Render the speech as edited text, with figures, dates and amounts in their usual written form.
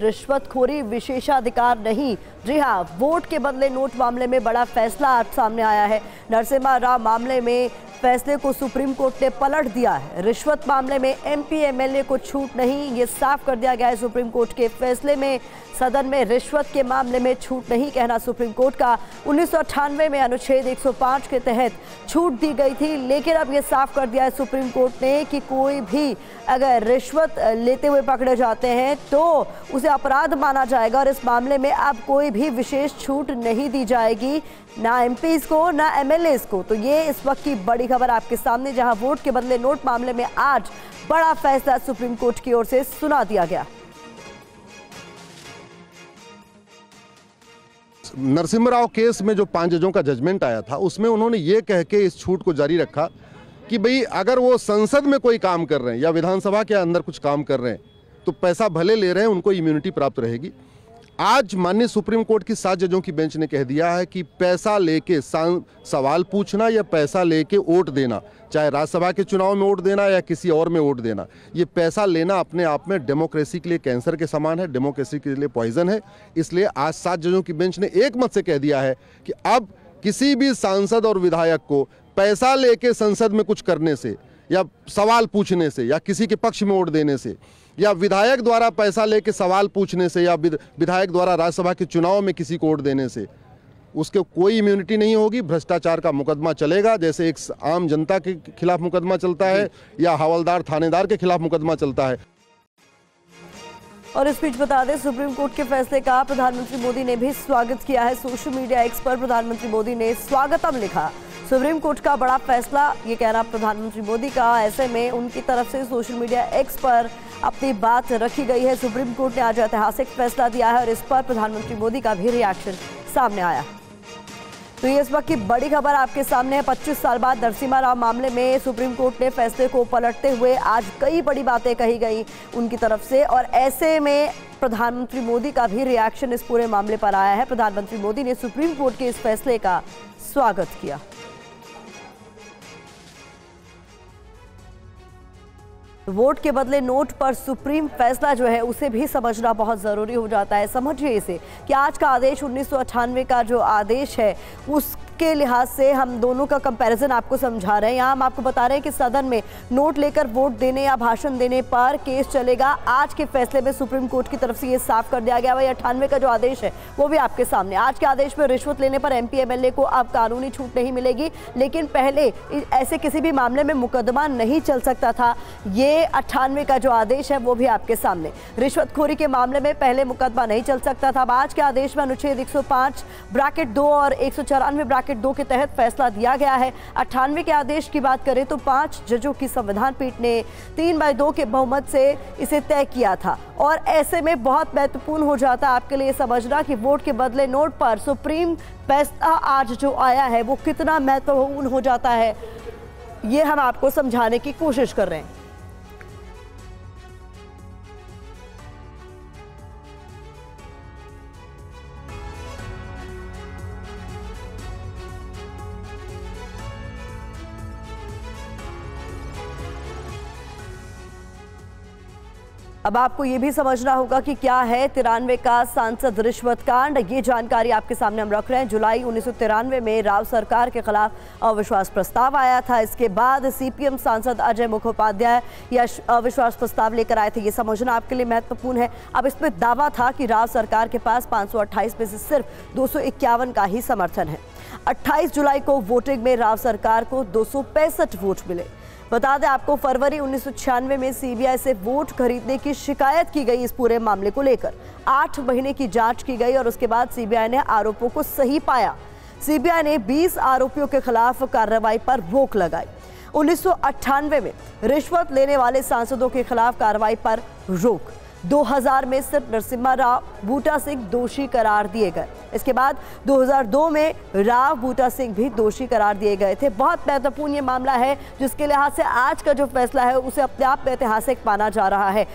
रिश्वतखोरी विशेषाधिकार नहीं। जी हां, वोट के बदले नोट मामले में बड़ा फैसला आज सामने आया है। नरसिम्हा राव मामले में फैसले को सुप्रीम कोर्ट ने पलट दिया है। रिश्वत मामले में एमपी एमएलए को छूट नहीं, ये साफ कर दिया गया है सुप्रीम कोर्ट के फैसले में। सदन में रिश्वत के मामले में छूट नहीं, कहना सुप्रीम कोर्ट का। 1998 में अनुच्छेद 105 के तहत छूट दी गई थी, लेकिन अब ये साफ कर दिया है सुप्रीम कोर्ट ने कि कोई भी अगर रिश्वत लेते हुए पकड़े जाते हैं तो उसे अपराध माना जाएगा और इस मामले में अब कोई भी विशेष छूट नहीं दी जाएगी, ना एमपीज को ना एमएलएज को। तो ये इस वक्त की बड़ी खबर आपके सामने, जहां वोट के बदले नोट मामले में आज बड़ा फैसला सुप्रीम कोर्ट की ओर से सुना दिया गया। नरसिम्हा राव केस में जो 5 जजों का जजमेंट आया था, उसमें उन्होंने ये कह के इस छूट को जारी रखा कि भाई अगर वो संसद में कोई काम कर रहे हैं या विधानसभा के अंदर कुछ काम कर रहे हैं तो पैसा भले ले रहे हैं, उनको इम्यूनिटी प्राप्त रहेगी। आज माननीय सुप्रीम कोर्ट की 7 जजों की बेंच ने कह दिया है कि पैसा लेके सवाल पूछना या पैसा लेके वोट देना, चाहे राज्यसभा के चुनाव में वोट देना या किसी और में वोट देना, ये पैसा लेना अपने आप में डेमोक्रेसी के लिए कैंसर के समान है, डेमोक्रेसी के लिए पॉइजन है। इसलिए आज 7 जजों की बेंच ने एक मत से कह दिया है कि अब किसी भी सांसद और विधायक को पैसा लेके संसद में कुछ करने से या सवाल पूछने से या किसी के पक्ष में वोट देने से या विधायक द्वारा पैसा लेके सवाल पूछने से या विधायक द्वारा राज्यसभा के चुनाव में किसी को वोट देने से उसके कोई इम्यूनिटी नहीं होगी। भ्रष्टाचार का मुकदमा चलेगा, जैसे एक आम जनता के खिलाफ मुकदमा चलता है या हवलदार थानेदार के खिलाफ मुकदमा चलता है। और इस बीच बता दें, सुप्रीम कोर्ट के फैसले का प्रधानमंत्री मोदी ने भी स्वागत किया है। सोशल मीडिया एक्स पर प्रधानमंत्री मोदी ने स्वागतम लिखा। सुप्रीम कोर्ट का बड़ा फैसला, ये कहना प्रधानमंत्री मोदी का। ऐसे में उनकी तरफ से सोशल मीडिया एक्स पर अपनी बात रखी गई है। सुप्रीम कोर्ट ने आज ऐतिहासिक फैसला दिया है और इस पर प्रधानमंत्री मोदी का भी रिएक्शन सामने आया। तो ये इस वक्त की बड़ी खबर आपके सामने है। 25 साल बाद नरसिम्हा राव मामले में सुप्रीम कोर्ट ने फैसले को पलटते हुए आज कई बड़ी बातें कही गई उनकी तरफ से, और ऐसे में प्रधानमंत्री मोदी का भी रिएक्शन इस पूरे मामले पर आया है। प्रधानमंत्री मोदी ने सुप्रीम कोर्ट के इस फैसले का स्वागत किया। वोट के बदले नोट पर सुप्रीम फैसला जो है उसे भी समझना बहुत ज़रूरी हो जाता है। समझिए इसे कि आज का आदेश 1998 का जो आदेश है उसके लिहाज से हम दोनों का कंपैरिजन आपको समझा रहे हैं। यहाँ हम आपको बता रहे हैं कि सदन में नोट लेकर वोट देने या भाषण देने पर केस चलेगा। आज के फैसले में सुप्रीम कोर्ट की तरफ से ये साफ कर दिया गया। वही 98 का जो आदेश है वो भी आपके सामने। आज के आदेश में रिश्वत लेने पर एमपी एमएलए को अब कानूनी छूट नहीं मिलेगी, लेकिन पहले ऐसे किसी भी मामले में मुकदमा नहीं चल सकता था। ये 98 का जो आदेश है वो भी आपके सामने। रिश्वतखोरी के मामले में पहले मुकदमा नहीं चल सकता था। आज के आदेश में अनुच्छेद 105(2) और 194(2) के तहत फैसला दिया गया है। 98 के आदेश की बात करें तो 5 जजों की संविधान पीठ ने 3/2 के बहुमत से इसे तय किया था। और ऐसे में बहुत महत्वपूर्ण हो जाता है आपके लिए समझना कि वोट के बदले नोट पर सुप्रीम फैसला आज जो आया है वो कितना महत्वपूर्ण हो जाता है, ये हम आपको समझाने की कोशिश कर रहे हैं। अब आपको ये भी समझना होगा कि क्या है 93 का सांसद रिश्वत कांड। ये जानकारी आपके सामने हम रख रहे हैं। जुलाई 1993 में राव सरकार के खिलाफ अविश्वास प्रस्ताव आया था। इसके बाद सीपीएम सांसद अजय मुखोपाध्याय यह अविश्वास प्रस्ताव लेकर आए थे। ये समझना आपके लिए महत्वपूर्ण है। अब इसमें दावा था कि राव सरकार के पास 528 में से सिर्फ 251 का ही समर्थन है। 28 जुलाई को वोटिंग में राव सरकार को 265 वोट मिले। बता दें आपको, फरवरी 1996 में सीबीआई से वोट खरीदने की शिकायत की गई। इस पूरे मामले को लेकर 8 महीने की जांच की गई और उसके बाद सीबीआई ने आरोपों को सही पाया। सीबीआई ने 20 आरोपियों के खिलाफ कार्रवाई पर रोक लगाई। 1998 में रिश्वत लेने वाले सांसदों के खिलाफ कार्रवाई पर रोक। 2000 में सिर्फ नरसिम्हा राव बूटा सिंह दोषी करार दिए गए। इसके बाद 2002 में राव बूटा सिंह भी दोषी करार दिए गए थे। बहुत महत्वपूर्ण ये मामला है जिसके लिहाज से आज का जो फैसला है उसे अपने आप में ऐतिहासिक माना जा रहा है।